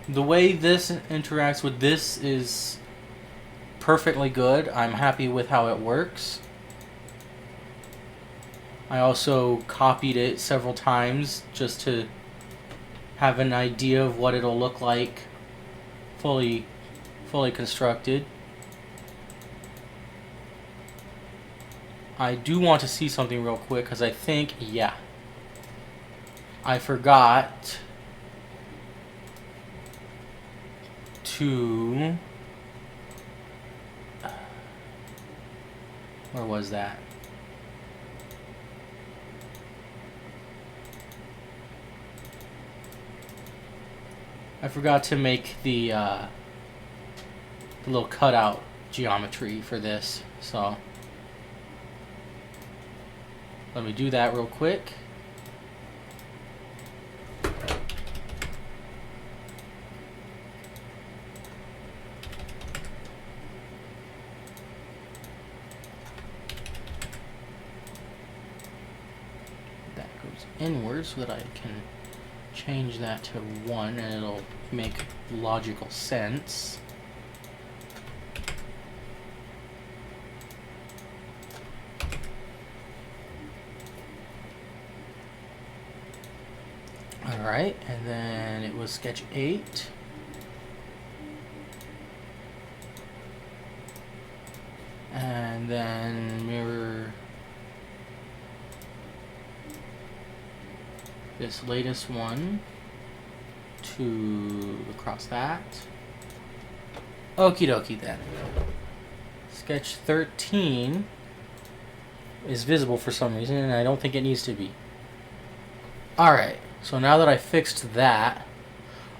the way this interacts with this is perfectly good. I'm happy with how it works. I also copied it several times just to have an idea of what it'll look like fully constructed. I do want to see something real quick because I think, yeah, I forgot to... Where was that? I forgot to make the little cutout geometry for this, so let me do that real quick. That goes inward so that I can change that to 1 and it'll make logical sense. Alright, and then it was sketch 8. And then mirror this latest one to across that. Okie dokie then. Sketch 13 is visible for some reason, and I don't think it needs to be. Alright, so now that I fixed that...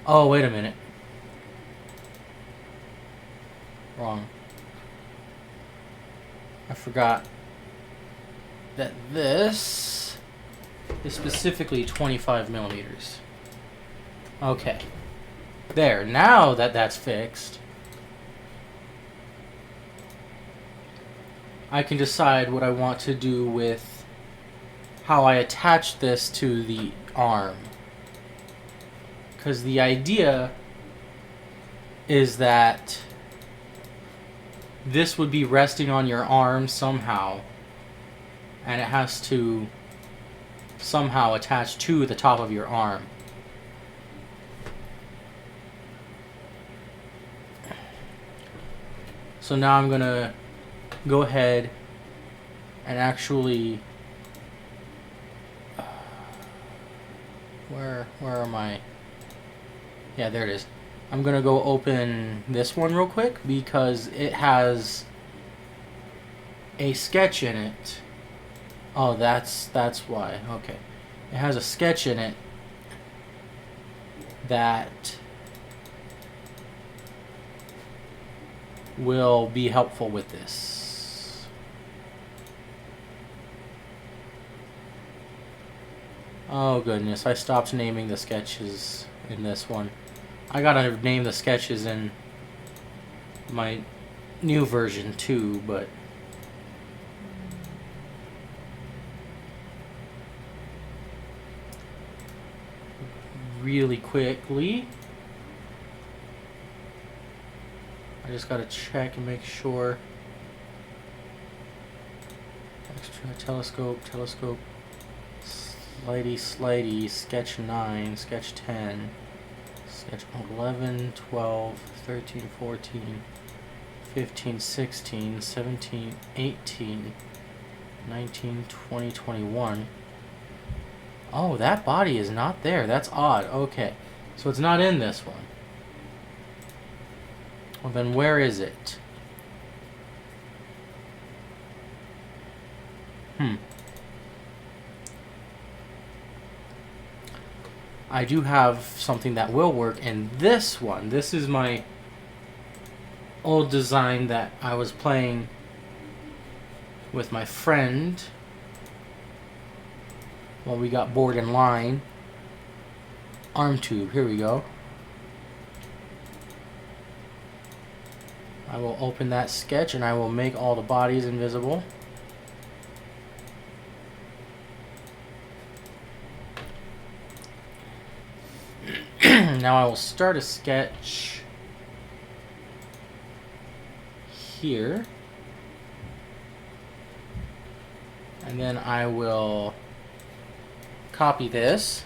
Oh, wait a minute. Wrong. I forgot that this is specifically 25 millimeters. Okay. There, now that that's fixed, I can decide what I want to do with how I attach this to the arm. Because the idea is that this would be resting on your arm somehow, and it has to somehow attach to the top of your arm. So now I'm gonna go ahead and actually where am I? Yeah, there it is. I'm gonna go open this one real quick because it has a sketch in it. Oh, that's why. Okay. It has a sketch in it that will be helpful with this. Oh goodness, I stopped naming the sketches in this one. I gotta name the sketches in my new version too, but really quickly, I just gotta check and make sure. Extra telescope, slidey, sketch 9, sketch 10, sketch 11, 12, 13, 14, 15, 16, 17, 18, 19, 20, 21. Oh, that body is not there. That's odd. Okay. So it's not in this one. Well, then where is it? I do have something that will work in this one. This is my old design that I was playing with my friend when we got bored in line. Arm tube, here we go. I will open that sketch and I will make all the bodies invisible. Now I will start a sketch here. And then I will copy this.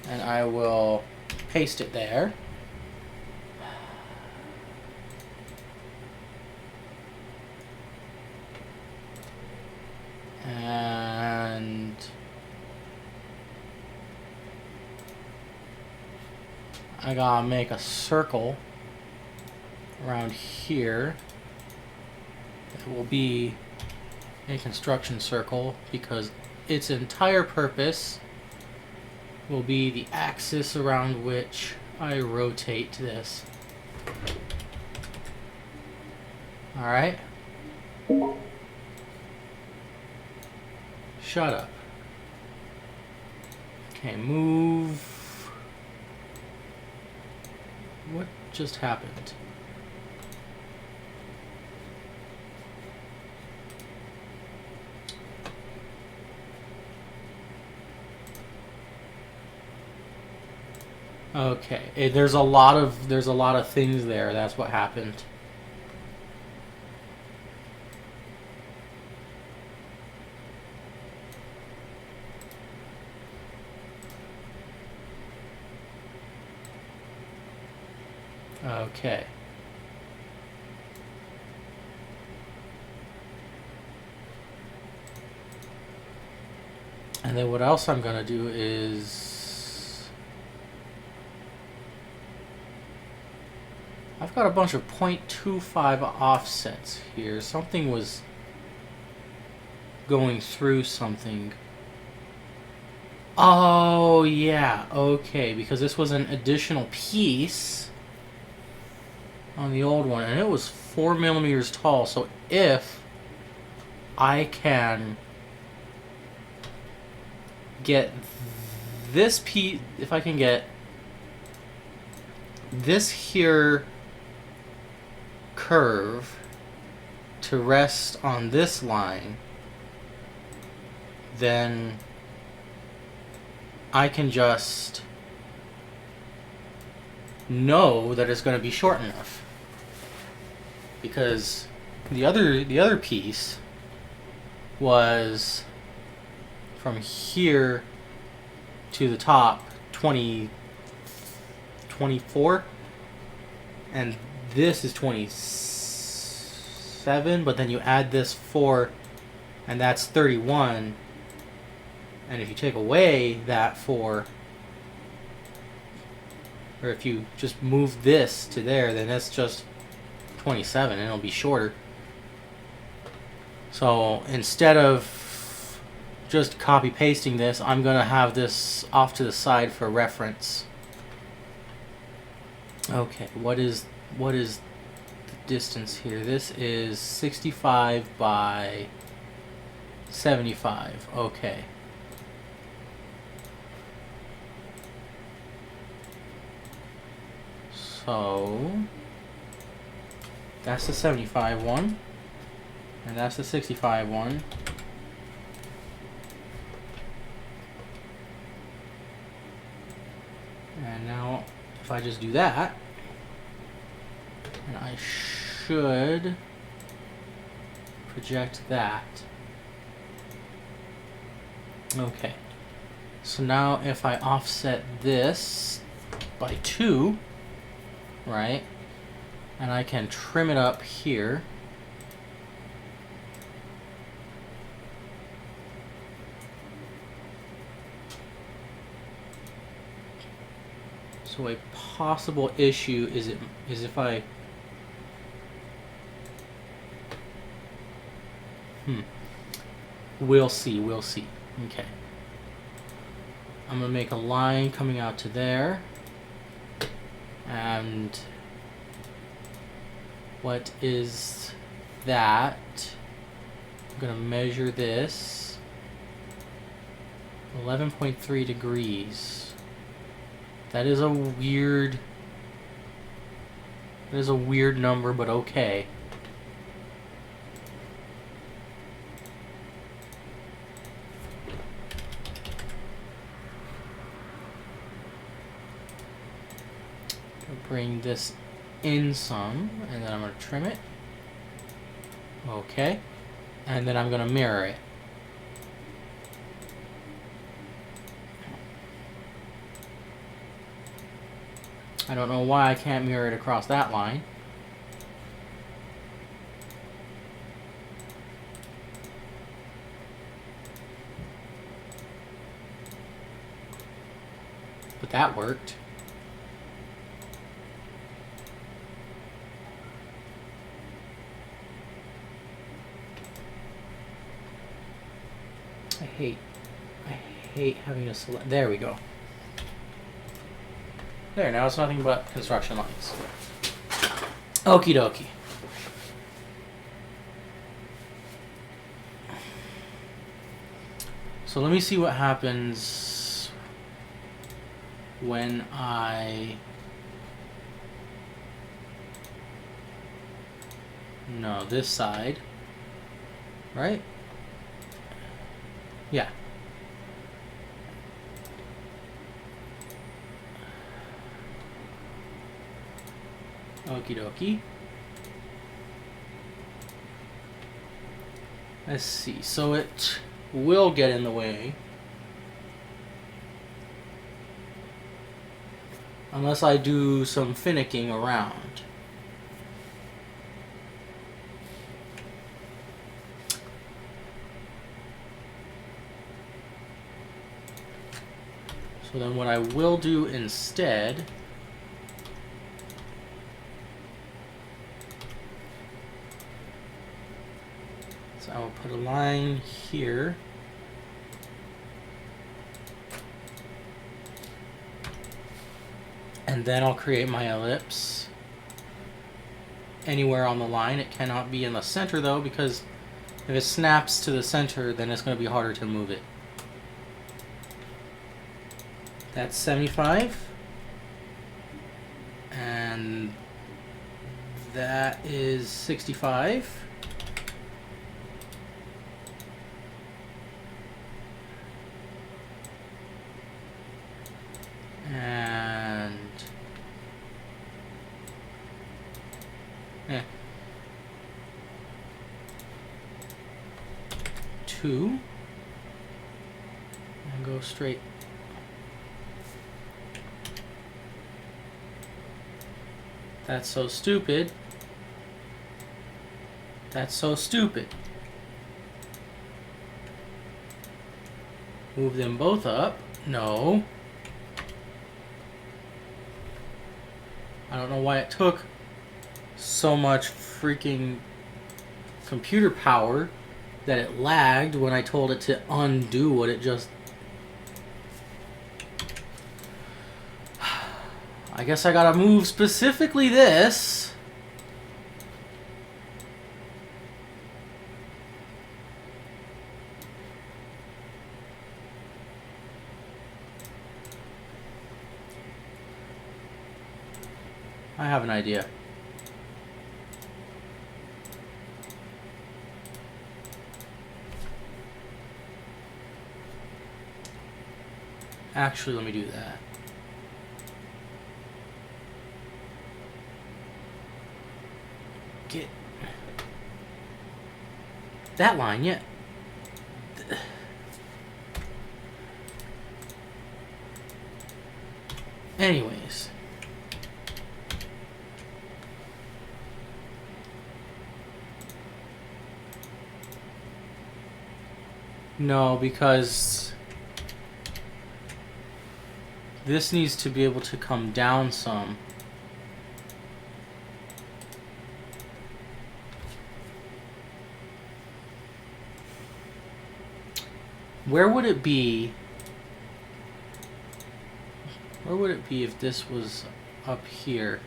And I will paste it there. And I gotta make a circle around here. It will be a construction circle because its entire purpose will be the axis around which I rotate this. Alright? Shut up. Okay, move. What just happened? Okay, there's a lot of things there. That's what happened. Okay. And then what else I'm gonna do is I've got a bunch of 0.25 offsets here. Something was going through something. Oh yeah, okay, because this was an additional piece on the old one, and it was 4 millimeters tall. So if I can get this piece, if I can get this here curve to rest on this line, then I can just know that it's going to be short enough. Because the other piece was from here to the top 24, and this is 27, but then you add this 4 and that's 31, and if you take away that 4, or if you just move this to there, then that's just 27 and it'll be shorter. So instead of just copy pasting this, I'm gonna have this off to the side for reference. Okay, what is the distance here? This is 65 by 75. Okay. So that's the 75 one, and that's the 65 one. And now if I just do that, and I should project that. Okay, so now if I offset this by 2, right, and I can trim it up here, so a possible issue is if I we'll see. Okay, I'm gonna make a line coming out to there, and what is that? I'm gonna measure this 11.3 degrees. That is a weird number, but okay. bring this in some, and then I'm going to trim it. Okay. And then I'm going to mirror it. I don't know why I can't mirror it across that line. But that worked. I hate having to select. There we go. There, now it's nothing but construction lines. Okie dokie. So let me see what happens when I... No, this side. Right? Yeah. Okie dokie. Let's see. So it will get in the way. Unless I do some finicking around. So then what I will do instead is I will put a line here. And then I'll create my ellipse anywhere on the line. It cannot be in the center though, because if it snaps to the center, then it's going to be harder to move it. That's 75. And that is 65. And 2. And go straight. That's so stupid. That's so stupid. Move them both up. No. I don't know why it took so much freaking computer power that it lagged when I told it to undo what it just... I guess I gotta move specifically this. I have an idea. Actually, let me do that. Get that line, yeah. Anyways. No, because this needs to be able to come down some. Where would it be? Where would it be if this was up here?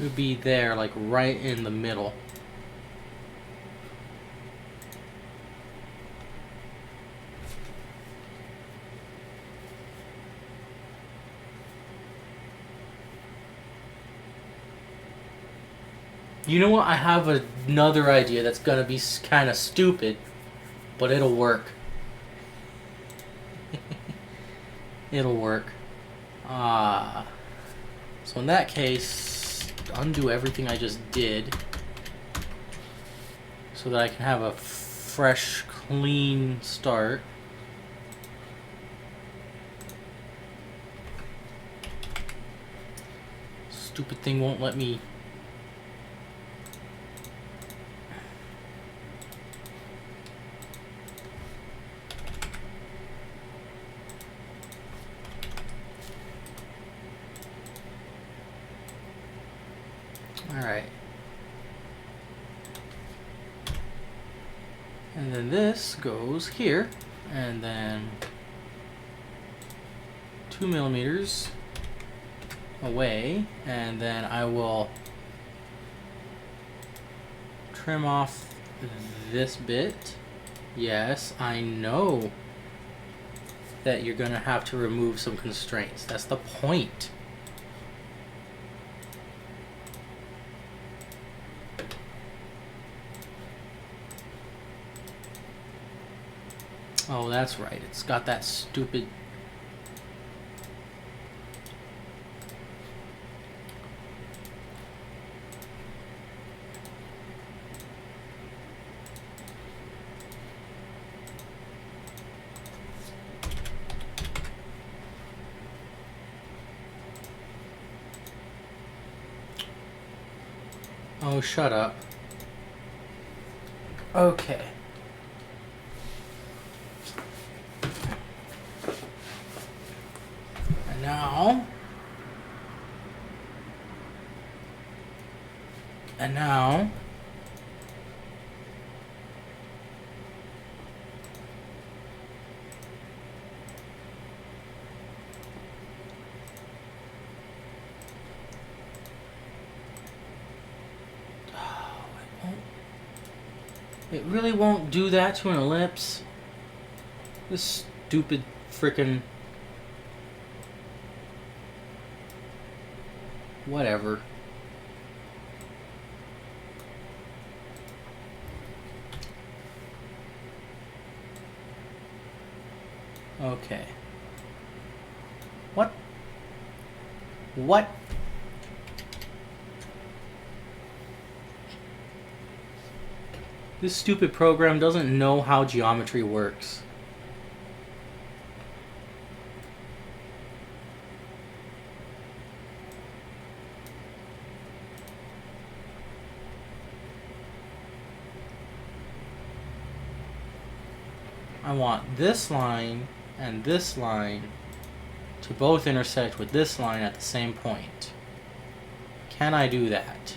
It would be there, like right in the middle. You know what? I have another idea that's gonna be kind of stupid, but it'll work. It'll work. So in that case, undo everything I just did so that I can have a fresh, clean start. Stupid thing won't let me. Alright. And then this goes here, and then 2 millimeters away, and then I will trim off this bit. Yes, I know that you're gonna have to remove some constraints. That's the point. Oh, that's right. It's got that stupid... Oh, shut up. Okay. And now... It really won't do that to an ellipse. This stupid frickin'... Whatever. Okay. What? What? This stupid program doesn't know how geometry works. I want this line and this line to both intersect with this line at the same point. Can I do that?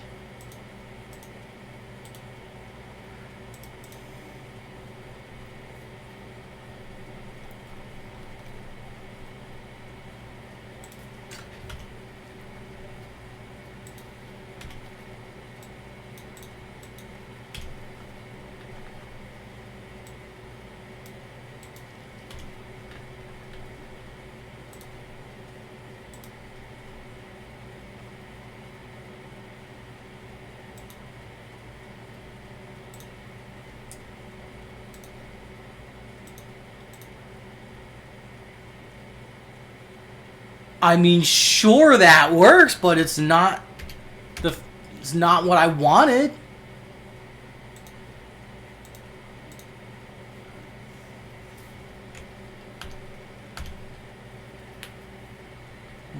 I mean, sure that works, but it's not what I wanted.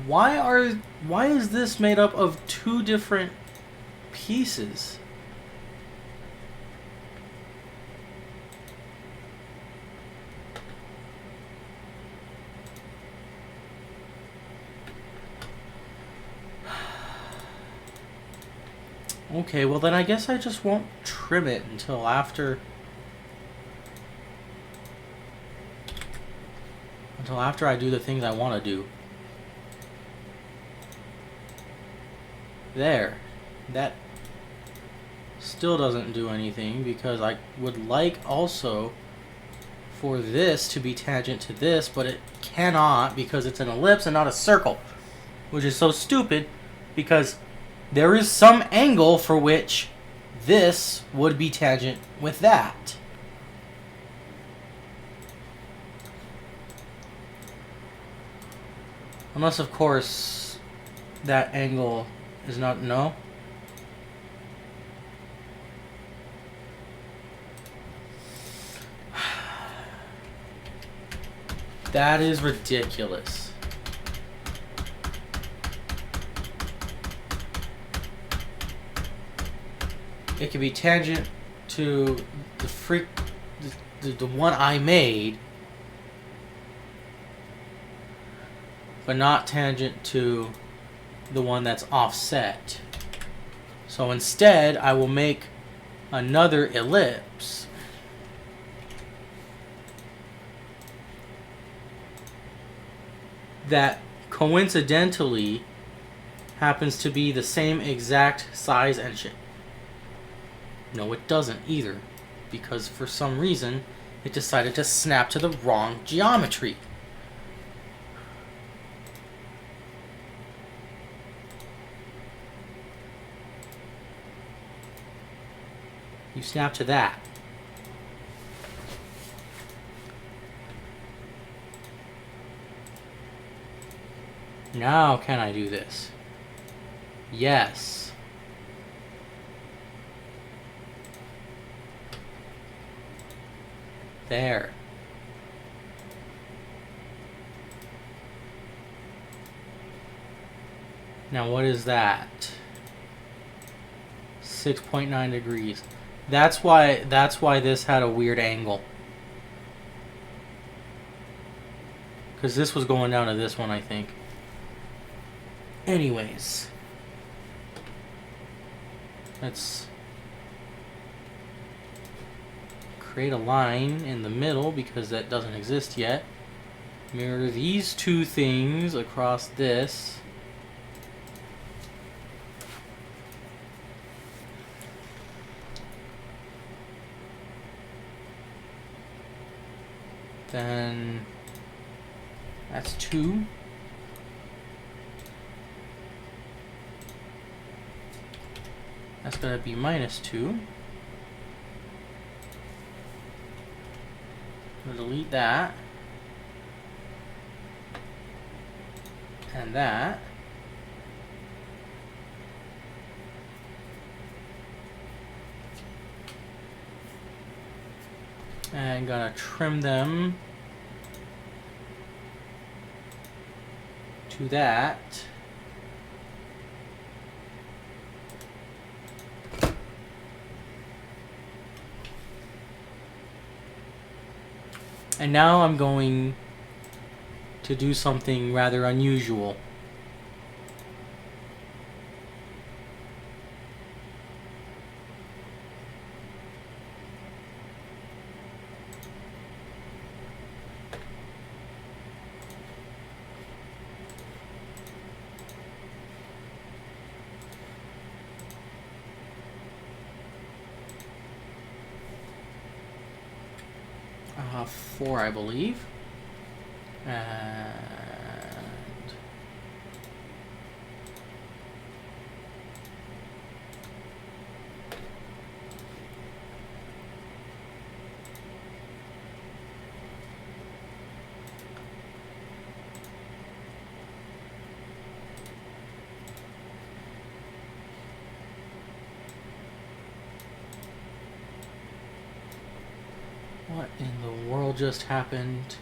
Why is this made up of two different pieces? Okay, well then I guess I just won't trim it until after I do the things I want to do. There. That still doesn't do anything because I would like also for this to be tangent to this, but it cannot because it's an ellipse and not a circle, which is so stupid because there is some angle for which this would be tangent with that. Unless, of course, that angle is not... No? That is ridiculous. It could be tangent to the one I made, but not tangent to the one that's offset. So instead, I will make another ellipse that coincidentally happens to be the same exact size and shape. No, it doesn't either, because for some reason it decided to snap to the wrong geometry. You snap to that. Now can I do this? Yes. There. Now what is that? 6.9 degrees. That's why this had a weird angle. Because this was going down to this one, I think. Anyways. Let's create a line in the middle, because that doesn't exist yet. Mirror these two things across this. Then that's 2. That's going to be -2. We'll delete that. And that. And gonna trim them to that. And now I'm going to do something rather unusual. Four, I believe. And what in the world just happened?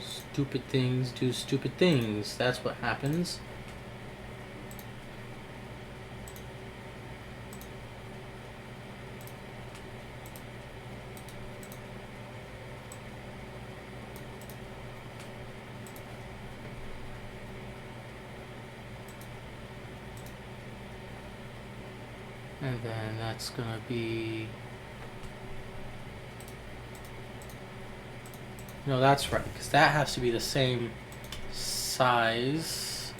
Stupid things do stupid things. That's what happens. And then that's gonna be... No, that's right, because that has to be the same size.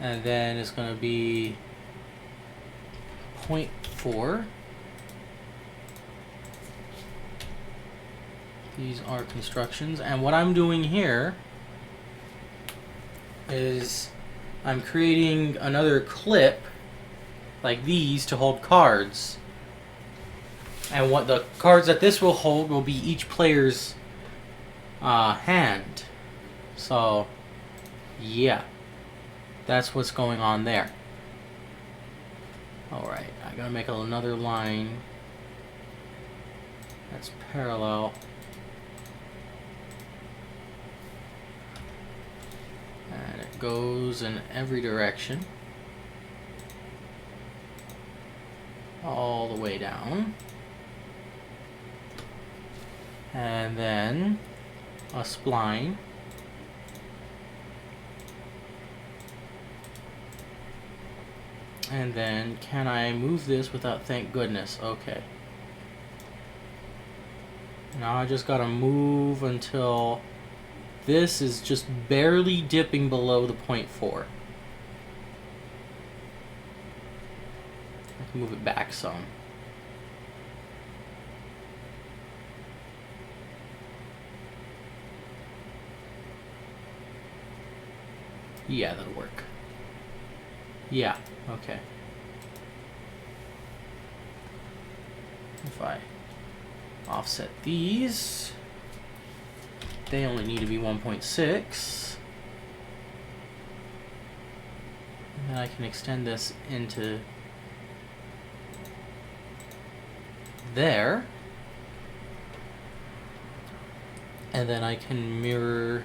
And then it's going to be 0.4. These are constructions. And what I'm doing here is I'm creating another clip like these to hold cards. And what the cards that this will hold will be each player's hand. So, yeah. That's what's going on there. Alright, I gotta make another line that's parallel. And it goes in every direction. All the way down. And then a spline. And then, can I move this without, thank goodness, okay. Now I just gotta move until this is just barely dipping below the 0.4. I can move it back some. Yeah, that'll work. Yeah, okay. If I offset these, they only need to be 1.6. And then I can extend this into there. And then I can mirror.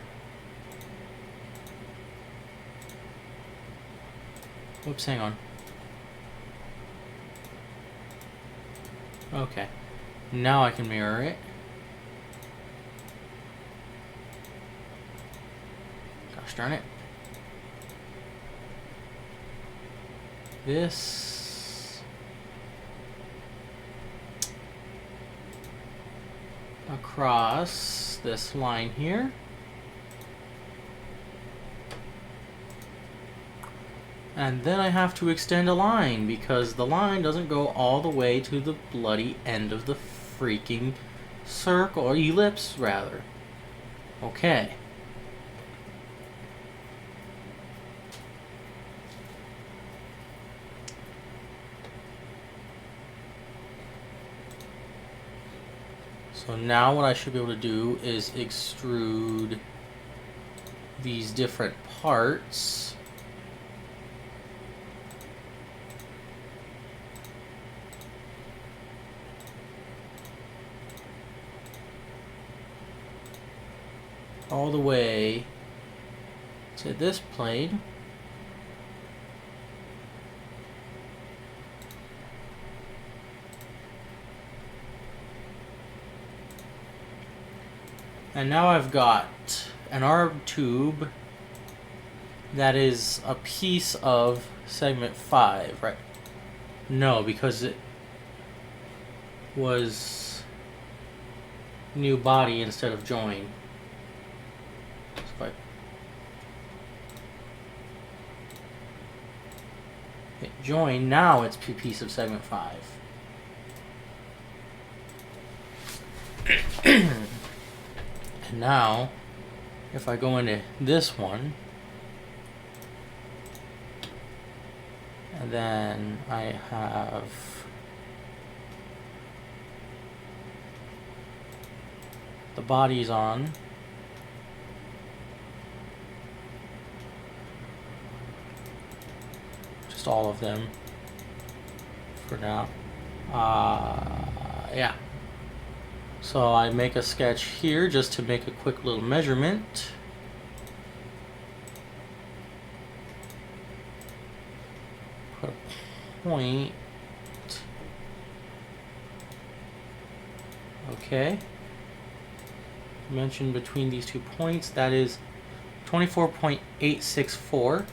Whoops, hang on. Okay. Now I can mirror it. Gosh darn it. This across this line here. And then I have to extend a line because the line doesn't go all the way to the bloody end of the freaking circle, or ellipse rather. Okay. So now what I should be able to do is extrude these different parts. All the way to this plane. And now I've got an arm tube that is a piece of segment 5, right? No, because it was new body instead of join. But hit join, now it's a piece of segment 5. And now, if I go into this one, and then I have the bodies on, just all of them for now. Yeah. So I make a sketch here just to make a quick little measurement. Put a point. Okay. Dimension between these 2 points, that is 24.864.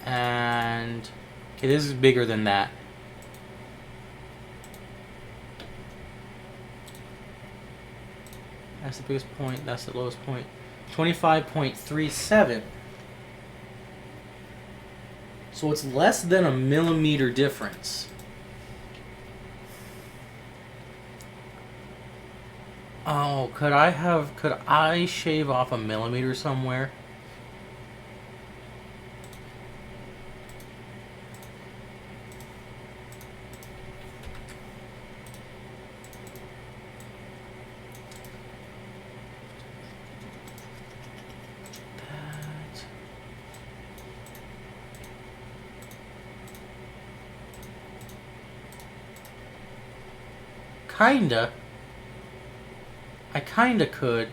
And okay, this is bigger than that. That's the biggest point, that's the lowest point. 25.37. So it's less than a millimeter difference. Oh, could I shave off a millimeter somewhere? Kinda. I kinda could.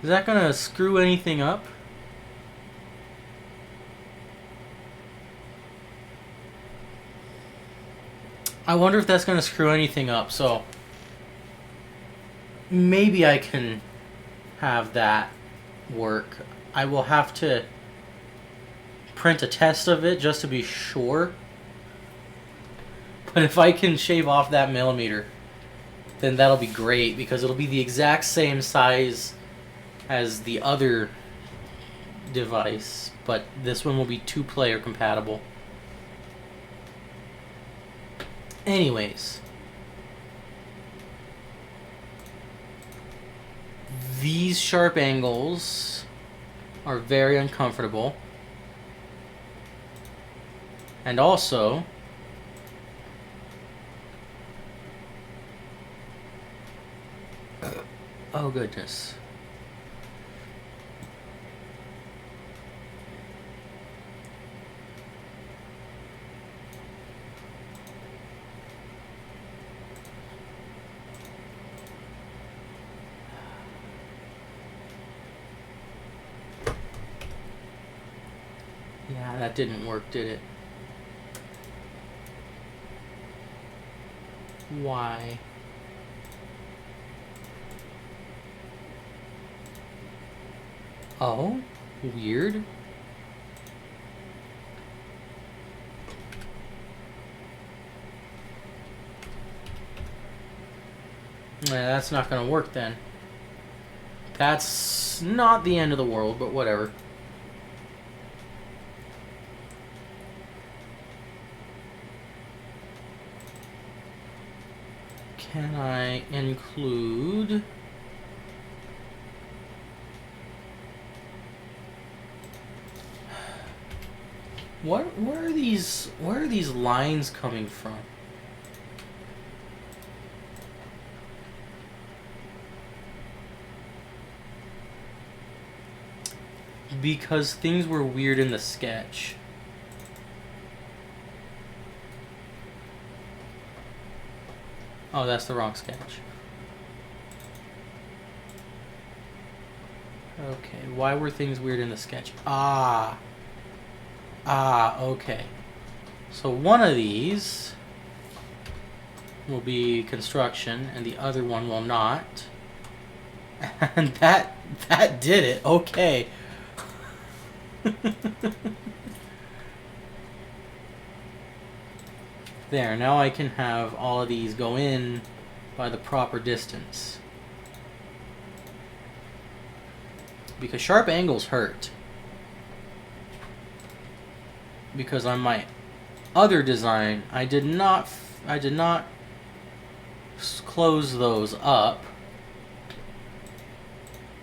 Is that gonna screw anything up? I wonder if that's going to screw anything up, so maybe I can have that work. I will have to print a test of it just to be sure. But if I can shave off that millimeter, then that'll be great because it'll be the exact same size as the other device, but this one will be 2-player compatible. Anyways, these sharp angles are very uncomfortable. And also, oh goodness. Yeah, that didn't work, did it? Why? Oh, weird. Yeah, that's not gonna work then. That's not the end of the world, but whatever. Can I include... Where are these lines coming from? Because things were weird in the sketch. Oh, that's the wrong sketch. Okay, why were things weird in the sketch? Okay. So one of these will be construction and the other one will not. And that did it. Okay. There, now I can have all of these go in by the proper distance. Because sharp angles hurt. Because on my other design, I did not close those up,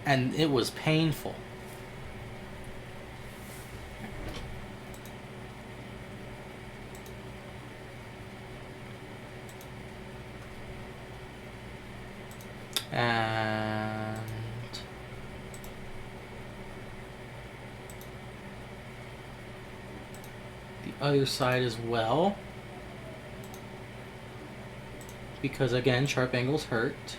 and it was painful. And the other side as well, because again, sharp angles hurt.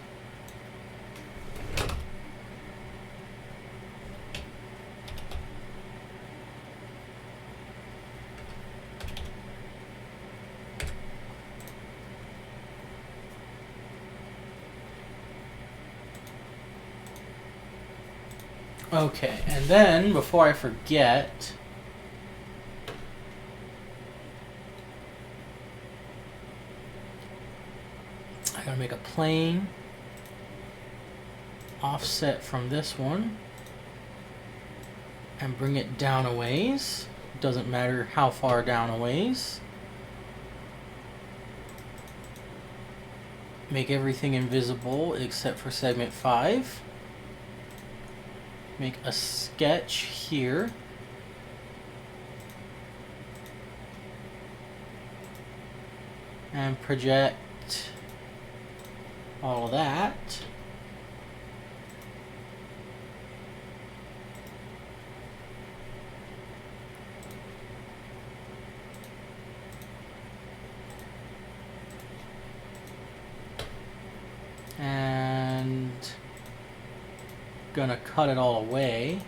Okay, and then before I forget, I gotta make a plane offset from this one and bring it down a ways. Doesn't matter how far down a ways. Make everything invisible except for segment 5. Make a sketch here. And project all of that. And gonna cut it all away.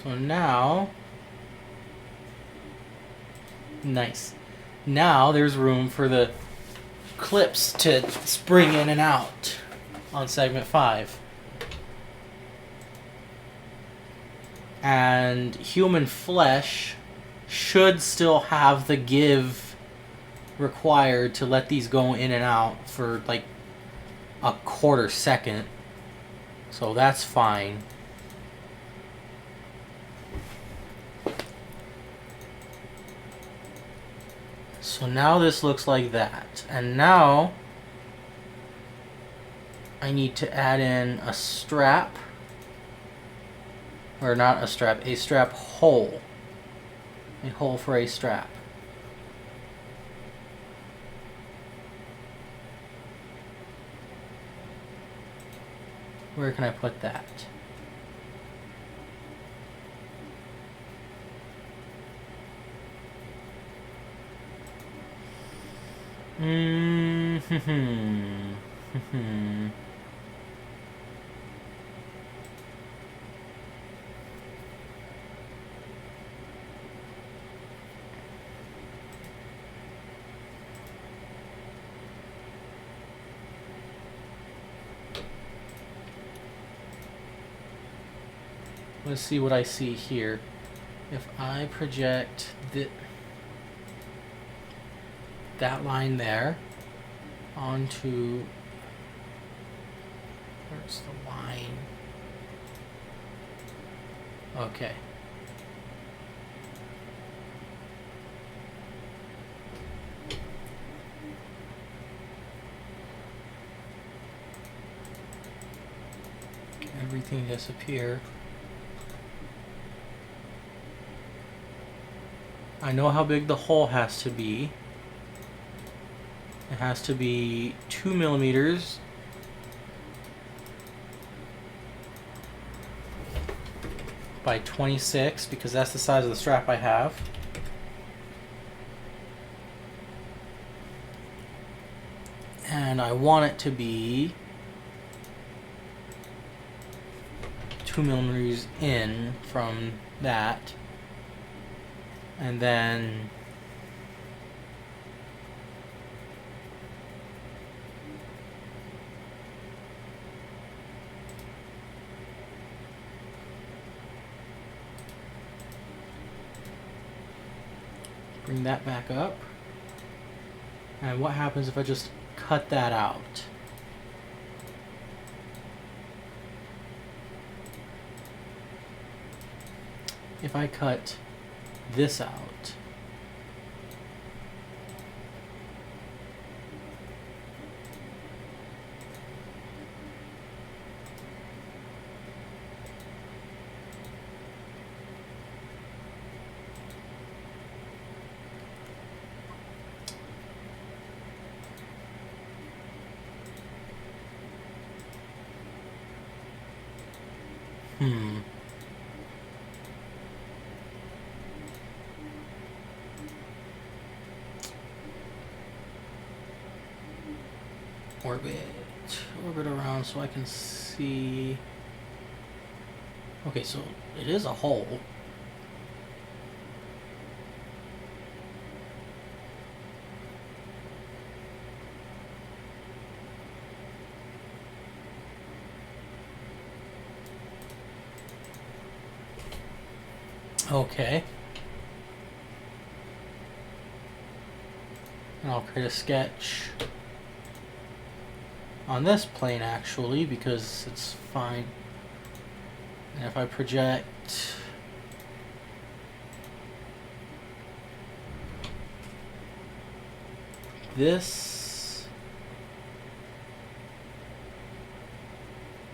So now, nice. Now there's room for the clips to spring in and out on segment 5. And human flesh should still have the give required to let these go in and out for like a quarter second. So that's fine. So now this looks like that. And now I need to add in a strap. Or not a strap hole. A hole for a strap. Where can I put that? Let's see what I see here. If I project that line there onto, where's the line? Okay. Everything disappear. I know how big the hole has to be. It has to be 2 millimeters by 26 because that's the size of the strap I have. And I want it to be 2 millimeters in from that. And then bring that back up. And what happens if I just cut that out? If I cut this out, orbit around so I can see. Okay, so it is a hole. Okay. And I'll create a sketch on this plane actually because it's fine. And if I project this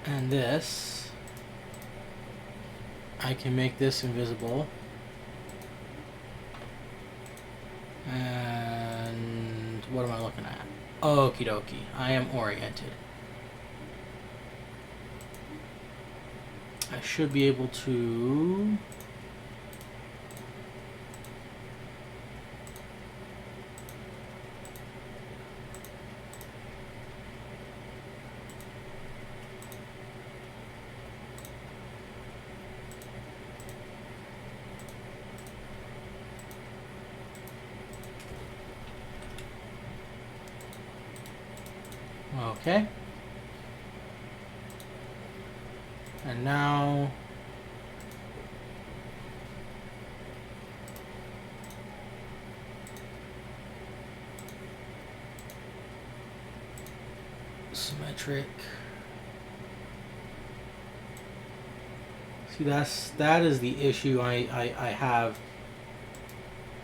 and this, I can make this invisible. And what am I looking at? Okie dokie, I am oriented. I should be able to okay. And now symmetric. See, that is the issue I have.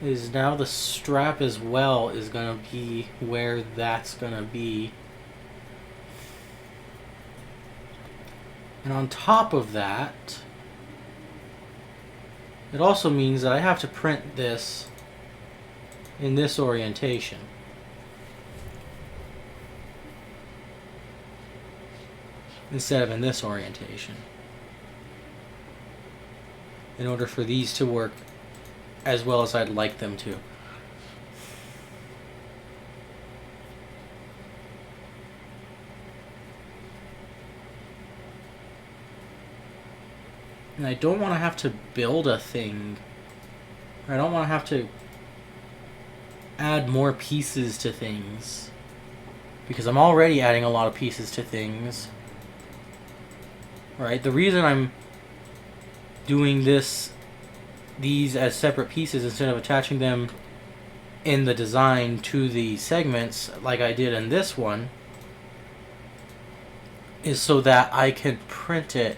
Is now the strap as well is gonna be where that's gonna be. And on top of that, it also means that I have to print this in this orientation. Instead of in this orientation. In order for these to work as well as I'd like them to. And I don't want to have to build a thing. I don't want to have to add more pieces to things. Because I'm already adding a lot of pieces to things. Right? The reason I'm doing these as separate pieces instead of attaching them in the design to the segments like I did in this one is so that I can print it.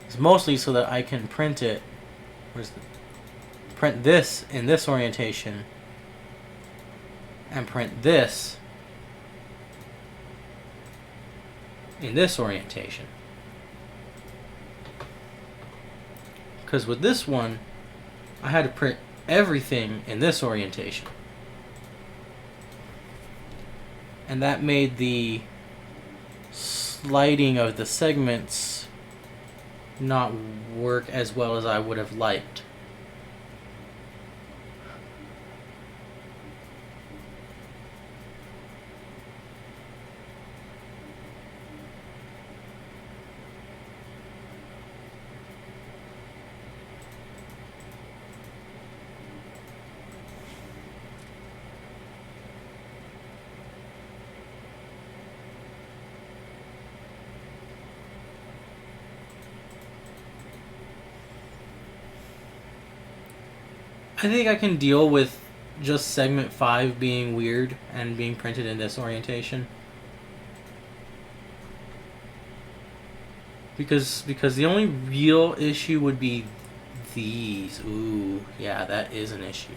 It's mostly so that I can print it. Print this in this orientation and print this in this orientation. Because with this one, I had to print everything in this orientation. And that made the sliding of the segments not work as well as I would have liked. I think I can deal with just segment 5 being weird and being printed in this orientation. Because the only real issue would be these. Ooh, yeah, that is an issue.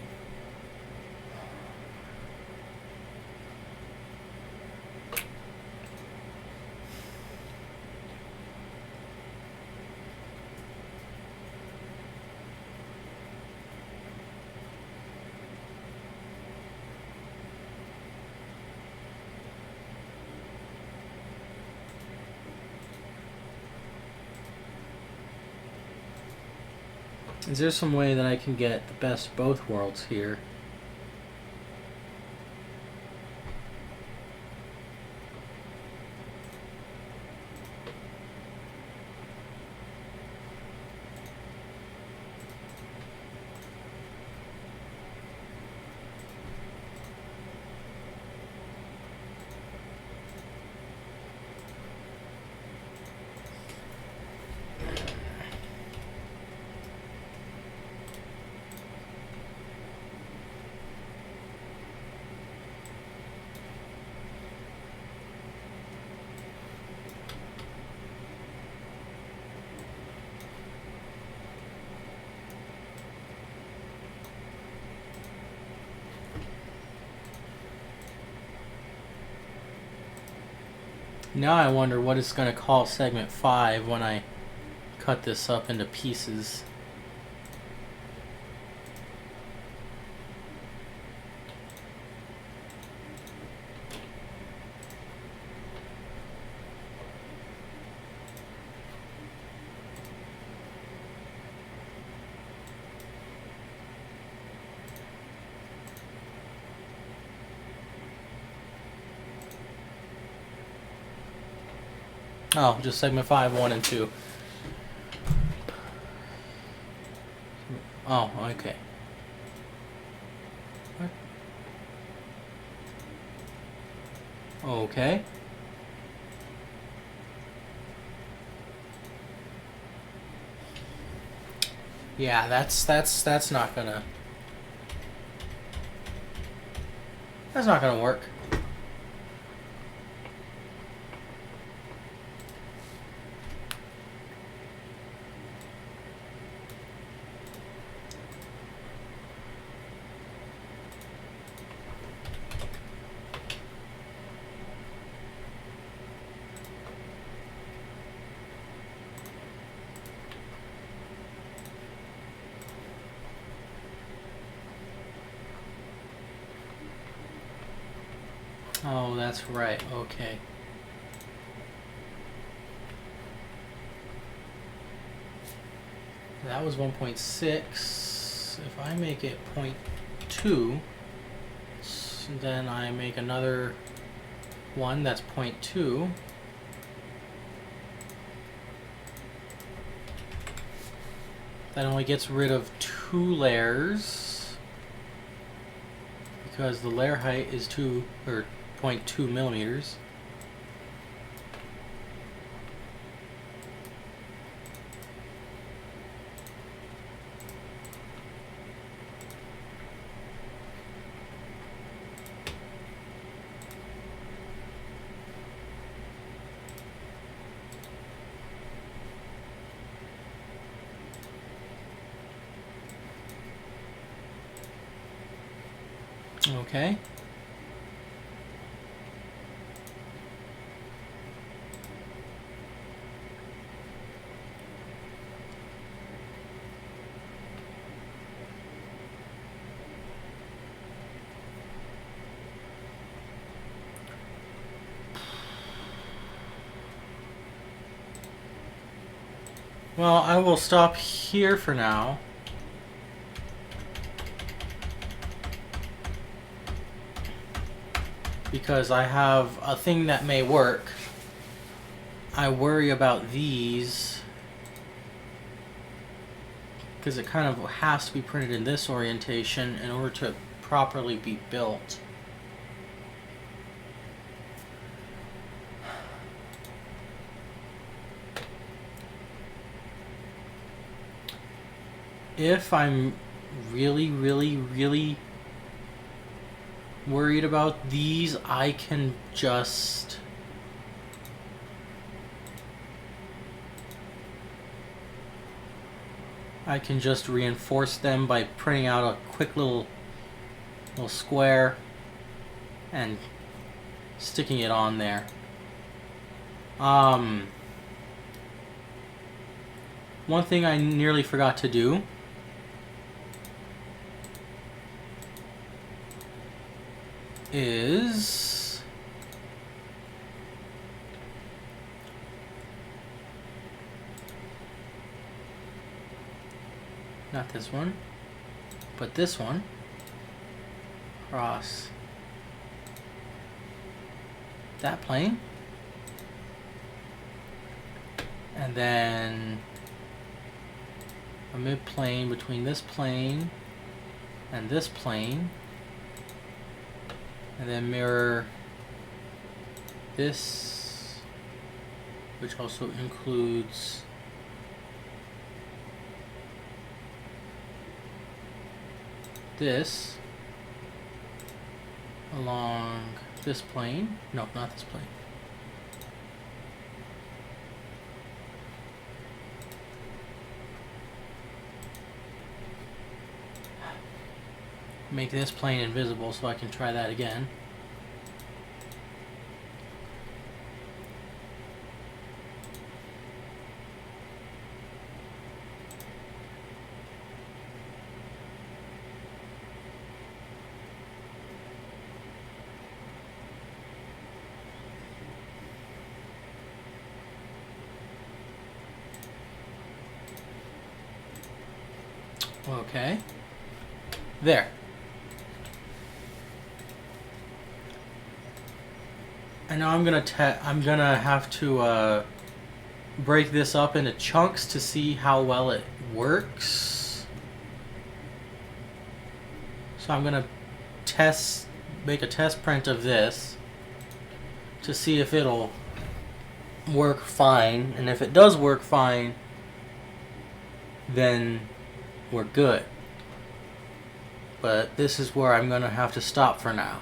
Is there some way that I can get the best of both worlds here? Now I wonder what it's going to call segment 5 when I cut this up into pieces. Oh, just segment 5, 1, and 2. Oh, okay. What? Okay. Yeah, that's not gonna... That's not gonna work. Oh, that's right. Okay. That was 1.6. If I make it 0.2, then I make another one that's 0.2. That only gets rid of 2 layers because the layer height is 0.2 millimeters. Okay. Well, I will stop here for now. Because I have a thing that may work. I worry about these because it kind of has to be printed in this orientation in order to properly be built. If I'm really worried about these, I can just reinforce them by printing out a quick little square and sticking it on there. One thing I nearly forgot to do is not this one, but this one across that plane, and then a mid-plane between this plane and this plane, and then mirror this, which also includes this along this plane. No, not this plane. Make this plane invisible so I can try that again. Okay. There. And now I'm gonna have to break this up into chunks to see how well it works. So I'm gonna make a test print of this to see if it'll work fine, and if it does work fine, then we're good. But this is where I'm gonna have to stop for now.